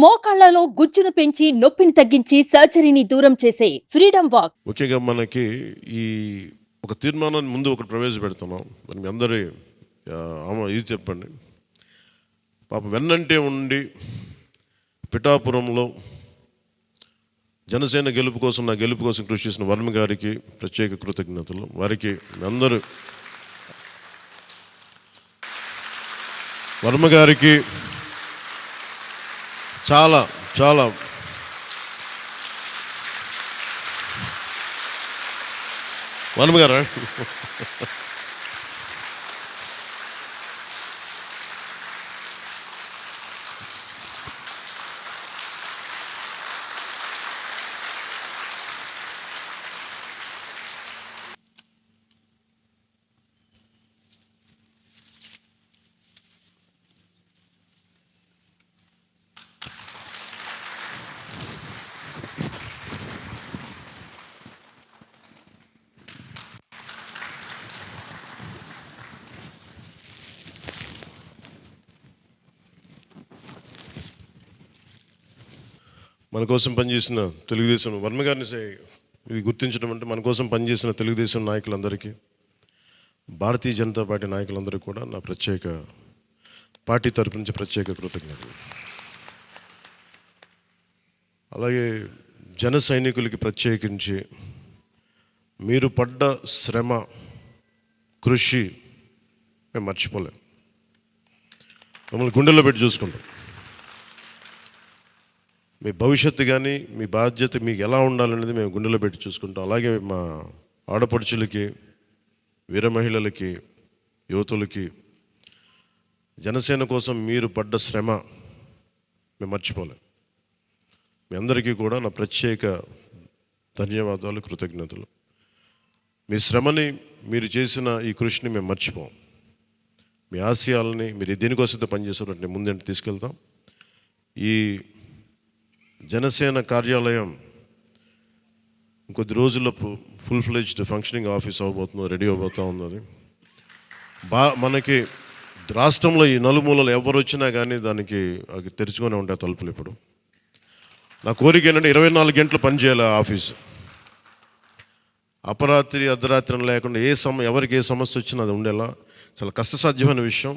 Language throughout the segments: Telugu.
మోకాళ్లలో గుజ్జును పెంచి నొప్పిని తగ్గించి సర్జరీని దూరం చేసే ఫ్రీడమ్ వాక్. ముఖ్యంగా మనకి ఈ ఒక తీర్మానాన్ని ముందు ఒకటి ప్రవేశపెడుతున్నాం. మరి మీ అందరి ఇది చెప్పండి. పాపం వెన్నంటే ఉండి పిఠాపురంలో జనసేన గెలుపు కోసం, నా గెలుపు కోసం కృషి చేసిన వర్మ గారికి ప్రత్యేక కృతజ్ఞతలు. వారికి అందరూ వర్మ గారికి చాలా చాలా వర్మ గారా మన కోసం పనిచేసిన తెలుగుదేశం వర్మ గారిని ఇవి గుర్తించడం అంటే మన కోసం పనిచేసిన తెలుగుదేశం నాయకులందరికీ, భారతీయ జనతా పార్టీ నాయకులందరికీ కూడా నా ప్రత్యేక పార్టీ తరపు నుంచి ప్రత్యేక కృతజ్ఞతలు. అలాగే జన సైనికులకి ప్రత్యేకించి మీరు పడ్డ శ్రమ, కృషి మేము మర్చిపోలేం. మమ్మల్ని గుండెల్లో పెట్టి చూసుకుంటాం. మీ భవిష్యత్తు కానీ మీ బాధ్యత మీకు ఎలా ఉండాలనేది మేము గుండెలో పెట్టి చూసుకుంటాం. అలాగే మా ఆడపడుచులకి, వీర మహిళలకి, యువతులకి జనసేన కోసం మీరు పడ్డ శ్రమ మేము మర్చిపోలేం. మీ అందరికీ కూడా నా ప్రత్యేక ధన్యవాదాలు, కృతజ్ఞతలు. మీ శ్రమని, మీరు చేసిన ఈ కృషిని మేము మర్చిపోం. మీ ఆశయాలని మీరు దేనికోసం పనిచేస్తారంటే ముందంటే తీసుకెళ్తాం. ఈ జనసేన కార్యాలయం ఇంకొద్ది రోజుల్లో ఫుల్ ఫ్లెడ్జ్డ్ ఫంక్షనింగ్ ఆఫీస్ అవ్వబోతుంది, రెడీ అవబోతూ ఉన్నది. మనకి రాష్ట్రంలో ఈ నలుమూలలు ఎవరు వచ్చినా కానీ దానికి తెరుచుకొని ఉంటాయి తలుపులు. ఇప్పుడు నా కోరిక ఏంటంటే 24 గంటలు పనిచేయాలి ఆఫీసు. అపరాత్రి అర్ధరాత్రి లేకుండా ఎవరికి ఏ సమస్య వచ్చినా అది ఉండేలా. చాలా కష్టసాధ్యమైన విషయం.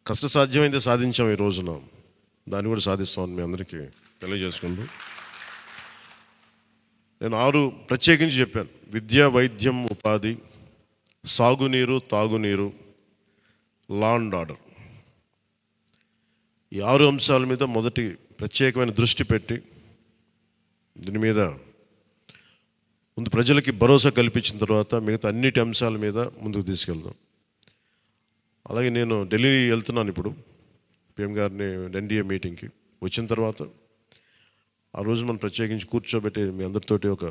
కష్టసాధ్యమైతే సాధించాం. ఈ రోజున దాన్ని కూడా సాధిస్తామని మీ అందరికీ తెలియజేసుకుంటూ నేను 6 ప్రత్యేకించి చెప్పాను. విద్య, వైద్యం, ఉపాధి, సాగునీరు, తాగునీరు, లా అండ్ ఆర్డర్. ఈ 6 అంశాల మీద మొదటి ప్రత్యేకమైన దృష్టి పెట్టి దీని మీద ముందు ప్రజలకి భరోసా కల్పించిన తర్వాత మిగతా అన్నిటి అంశాల మీద ముందుకు తీసుకెళ్దాం. అలాగే నేను ఢిల్లీ వెళ్తున్నాను ఇప్పుడు పిఎం గారిని ఎన్డీఏ మీటింగ్కి. వచ్చిన తర్వాత ఆ రోజు మనం ప్రత్యేకించి కూర్చోబెట్టి మీ అందరితోటి ఒక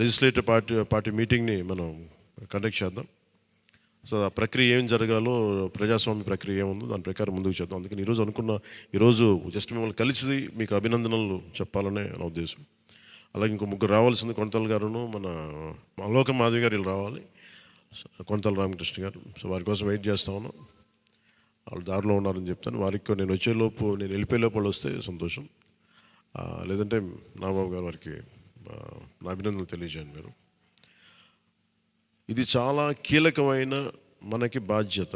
లెజిస్లేటివ్ పార్టీ మీటింగ్ని మనం కండక్ట్ చేద్దాం. సో ఆ ప్రక్రియ ఏం జరగాలో, ప్రజాస్వామ్య ప్రక్రియ ఏముందో దాని ప్రకారం ముందుకు చేద్దాం. అందుకని ఈరోజు జస్ట్ మిమ్మల్ని కలిసి మీకు అభినందనలు చెప్పాలనే నా ఉద్దేశం. అలాగే ఇంకో 3 రావాల్సింది. కొనతల గారును మన లోక మాధవి గారు వీళ్ళు రావాలి, కొనతల రామకృష్ణ గారు. సో వారి కోసం వెయిట్ చేస్తా ఉన్నాం. వాళ్ళు దారిలో ఉన్నారని చెప్తాను. వారికి నేను వెళ్ళిపోయేలోపు వాళ్ళు వస్తే సంతోషం. లేదంటే నాబాబు గారు వారికి నా అభినందనలు తెలియజేయండి మీరు. ఇది చాలా కీలకమైన మనకి బాధ్యత.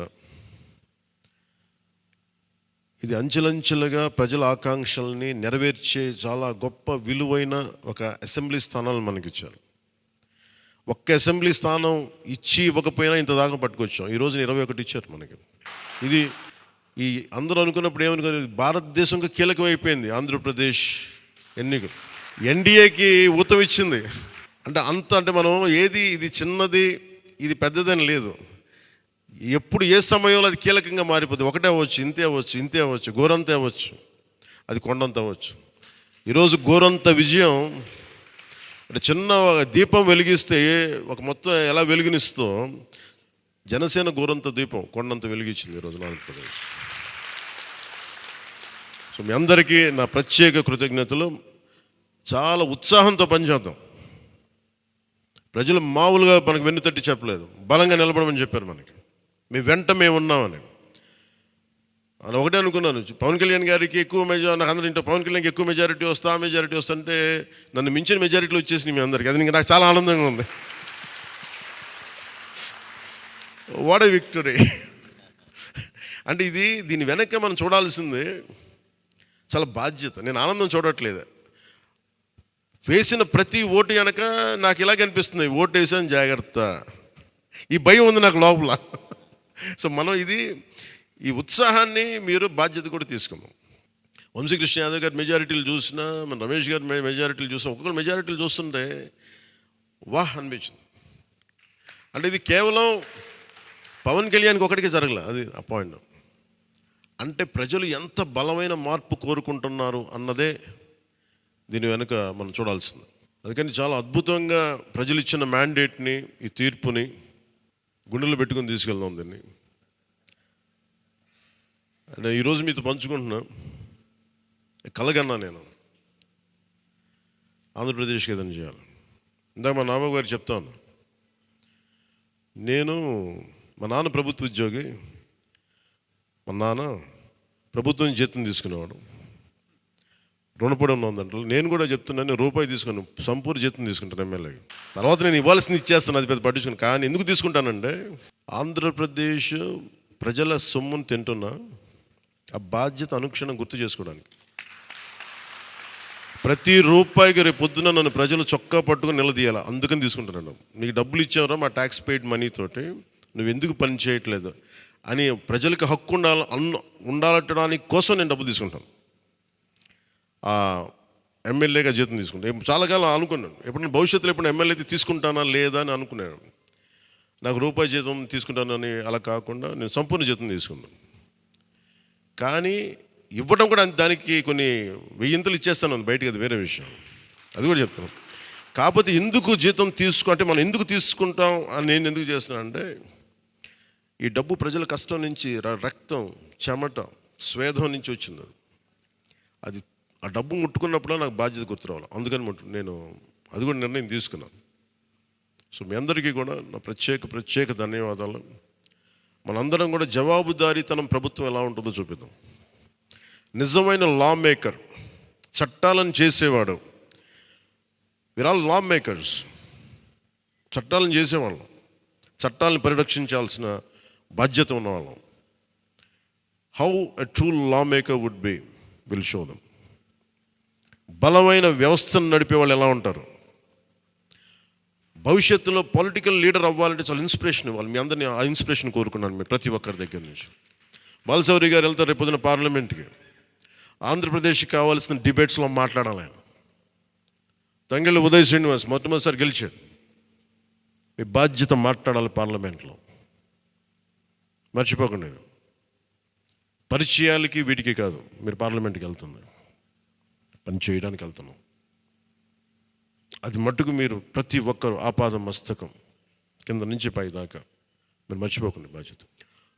ఇది అంచెలంచెలుగా ప్రజల ఆకాంక్షల్ని నెరవేర్చే చాలా గొప్ప విలువైన ఒక అసెంబ్లీ స్థానాలు మనకి ఇచ్చారు. ఒక్క అసెంబ్లీ స్థానం ఇచ్చి ఇవ్వకపోయినా ఇంత దాకా పట్టుకొచ్చాం. ఈ రోజున 21 ఇచ్చారు మనకి. ఇది ఈ అందరూ అనుకున్నప్పుడు ఏమనుకున్నారు, భారతదేశంకి కీలకమైపోయింది ఆంధ్రప్రదేశ్ ఎన్నిక. ఎన్డీఏకి ఊతం ఇచ్చింది. అంటే మనం ఇది చిన్నది, ఇది పెద్దదని లేదు. ఎప్పుడు ఏ సమయంలో అది కీలకంగా మారిపోతుంది. ఒకటే అవ్వచ్చు, ఇంతే అవ్వచ్చు, గోరంత అవ్వచ్చు, అది కొండంత అవ్వచ్చు. ఈరోజు గోరంత విజయం అంటే చిన్న దీపం వెలిగిస్తే ఒక మొత్తం ఎలా వెలుగునిస్తో జనసేన గోరంత దీపం కొండంత వెలిగించింది ఈరోజు ఆంధ్రప్రదేశ్. సో మీ అందరికీ నా ప్రత్యేక కృతజ్ఞతలు. చాలా ఉత్సాహంతో పనిచేద్దాం. ప్రజలు మామూలుగా మనకు వెన్నుతట్టి చెప్పలేదు, బలంగా నిలబడమని చెప్పారు. మీ వెంట మేము ఉన్నామని. అని ఒకటే అనుకున్నాను, పవన్ కళ్యాణ్ గారికి ఎక్కువ మెజారిటీ, నాకు అందరూ ఇంట్లో పవన్ కళ్యాణ్కి ఎక్కువ మెజారిటీ వస్తా, మెజారిటీ వస్తుంటే నన్ను మించిన మెజారిటీలు వచ్చేసినాయి మీ అందరికీ. అది నాకు చాలా ఆనందంగా ఉంది. What a victory. అంటే దీని వెనక మనం చూడాల్సింది చాలా బాధ్యత. నేను ఆనందం చూడట్లేదు, వేసిన ప్రతి ఓటు వెనక నాకు ఇలాగ అనిపిస్తుంది, ఓటు వేసాను జాగ్రత్త, ఈ భయం ఉంది నాకు లోపల. సో మనం ఈ ఉత్సాహాన్ని మీరు బాధ్యత కూడా తీసుకున్నాం. వంశీకృష్ణ యాదవ్ గారి మెజారిటీలు చూసినా, మన రమేష్ గారి మెజారిటీలు చూసినా, ఒక్కొక్కరు మెజారిటీలు చూస్తుంటే వాహ్ అనిపించింది. అంటే ఇది కేవలం పవన్ కళ్యాణ్కి ఒకటికి జరగలే, అది ఆ పాయింట్. అంటే ప్రజలు ఎంత బలమైన మార్పు కోరుకుంటున్నారు అన్నదే దీని వెనుక మనం చూడాల్సింది. అందుకని చాలా అద్భుతంగా ప్రజలు ఇచ్చిన మ్యాండేట్ని, ఈ తీర్పుని గుండెల్లో పెట్టుకుని తీసుకెళ్దాం దీన్ని. అంటే ఈరోజు మీతో పంచుకుంటున్నా, కలగన్నా నేను ఆంధ్రప్రదేశ్కి ఏదైనా చేయాలి. ఇందాక మా నాన్న గారు చెప్తాను, మా నాన్న ప్రభుత్వ ఉద్యోగి, మా నాన్న ప్రభుత్వం జీతం తీసుకునేవాడు, రుణపడి ఉన్నదంటే. నేను కూడా చెప్తున్నాను, రూపాయి తీసుకుని సంపూర్ణ జీతం తీసుకుంటాను ఎమ్మెల్యేకి. తర్వాత నేను ఇవ్వాల్సింది ఇచ్చేస్తాను, అది పెద్ద పట్టించుకుని. కానీ ఎందుకు తీసుకుంటానంటే ఆంధ్రప్రదేశ్ ప్రజల సొమ్మును తింటున్నా ఆ బాధ్యత అనుక్షణం గుర్తు చేసుకోవడానికి. ప్రతి రూపాయికి రేపు పొద్దున నన్ను ప్రజలు చొక్కా పట్టుకుని నిలదీయాలి, అందుకని తీసుకుంటున్నాను. నీకు డబ్బులు ఇచ్చావరా మా ట్యాక్స్ పెయిడ్ మనీతోటి, నువ్వు ఎందుకు పని చేయట్లేదు అని ప్రజలకు హక్కు ఉండాలట్టడానికి కోసం నేను డబ్బు తీసుకుంటాను. ఎమ్మెల్యేగా జీతం తీసుకుంటాను. చాలా కాలం అనుకున్నాను, ఎప్పుడైనా భవిష్యత్తులో ఎప్పుడు ఎమ్మెల్యే అయితే తీసుకుంటానా లేదా అని అనుకున్నాను. నాకు రూపాయి జీతం తీసుకుంటానని అలా కాకుండా నేను సంపూర్ణ జీతం తీసుకున్నాను. కానీ ఇవ్వడం కూడా దానికి కొన్ని వెయ్యింతలు ఇచ్చేస్తాను బయటికి, అది వేరే విషయం, అది కూడా చెప్తాను. కాకపోతే ఎందుకు జీతం అంటే మనం ఎందుకు తీసుకుంటాం అని నేను ఎందుకు చేస్తున్నాను అంటే, ఈ డబ్బు ప్రజల కష్టం నుంచి, రక్తం, చెమట, స్వేదం నుంచి వచ్చింది. అది ఆ డబ్బు ముట్టుకున్నప్పుడు నాకు బాధ్యత గుర్తు రావాలి. అందుకని నేను అది కూడా నిర్ణయం తీసుకున్నాను. సో మీ అందరికీ కూడా నా ప్రత్యేక ధన్యవాదాలు. మనందరం కూడా జవాబుదారీతనం ప్రభుత్వం ఎలా ఉంటుందో చూపిద్దాం. నిజమైన లా మేకర్, చట్టాలను చేసేవాడు. We are all law makers. చట్టాలను చేసేవాళ్ళం, చట్టాలను పరిరక్షించాల్సిన బాధ్యత ఉన్నవాళ్ళం. How a true law maker would be will show them. బలమైన వ్యవస్థను నడిపే వాళ్ళు ఎలా ఉంటారు. భవిష్యత్తులో పొలిటికల్ లీడర్ అవ్వాలంటే చాలా ఇన్స్పిరేషన్ ఇవ్వాలి. మీ అందరినీ ఆ ఇన్స్పిరేషన్ కోరుకున్నాను మీరు ప్రతి ఒక్కరి దగ్గర నుంచి. బాలశౌరి గారు వెళ్తారు రేపు పొద్దున పార్లమెంట్కి, ఆంధ్రప్రదేశ్కి కావాల్సిన డిబేట్స్లో మాట్లాడాలి ఆయన. తంగెళ్ళ ఉదయ్ శ్రీనివాస్ మొట్టమొదటిసారి గెలిచాడు. మీ బాధ్యత మాట్లాడాలి పార్లమెంట్లో, మర్చిపోకండి. పరిచయాలకి వీటికి కాదు, మీరు పార్లమెంట్కి వెళ్తుంది, పని చేయడానికి వెళ్తున్నాం. అది మట్టుకు మీరు ప్రతి ఒక్కరు ఆపాద మస్తకం కింద నుంచి పై దాకా మీరు మర్చిపోకండి బాధ్యత.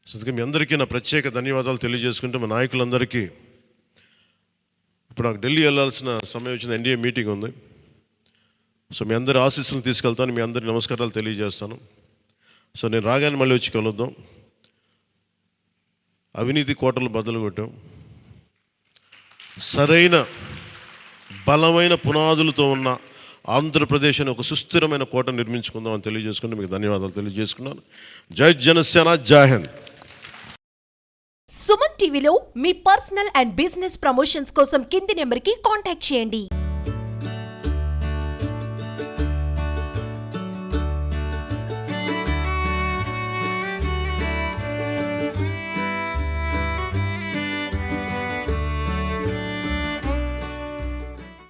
సో అందుకే మీ అందరికీ నా ప్రత్యేక ధన్యవాదాలు తెలియజేసుకుంటే, మా నాయకులందరికీ ఇప్పుడు నాకు ఢిల్లీ వెళ్ళాల్సిన సమయం వచ్చింది, ఎన్డీఏ మీటింగ్ ఉంది. సో మీ అందరి ఆశీస్సులు తీసుకెళ్తాను, మీ అందరి నమస్కారాలు తెలియజేస్తాను. సో నేను రాగానే మళ్ళీ వచ్చి కలుద్దాం. అవినీతి కోటలు బద్దలు కొట్టాం, సరైన బలమైన పునాదులతో ఉన్న ఆంధ్రప్రదేశ్ అని ఒక సుస్థిరమైన కోట నిర్మించుకుందాం అని తెలియజేసుకుంటే మీకు ధన్యవాదాలు తెలియజేసుకున్నాను. జై జనసేన, జై హింద్. సుమన్ టీవీలో మీ పర్సనల్ అండ్ బిజినెస్ ప్రమోషన్స్ కోసం కింది నెంబర్కి కాంటాక్ట్ చేయండి.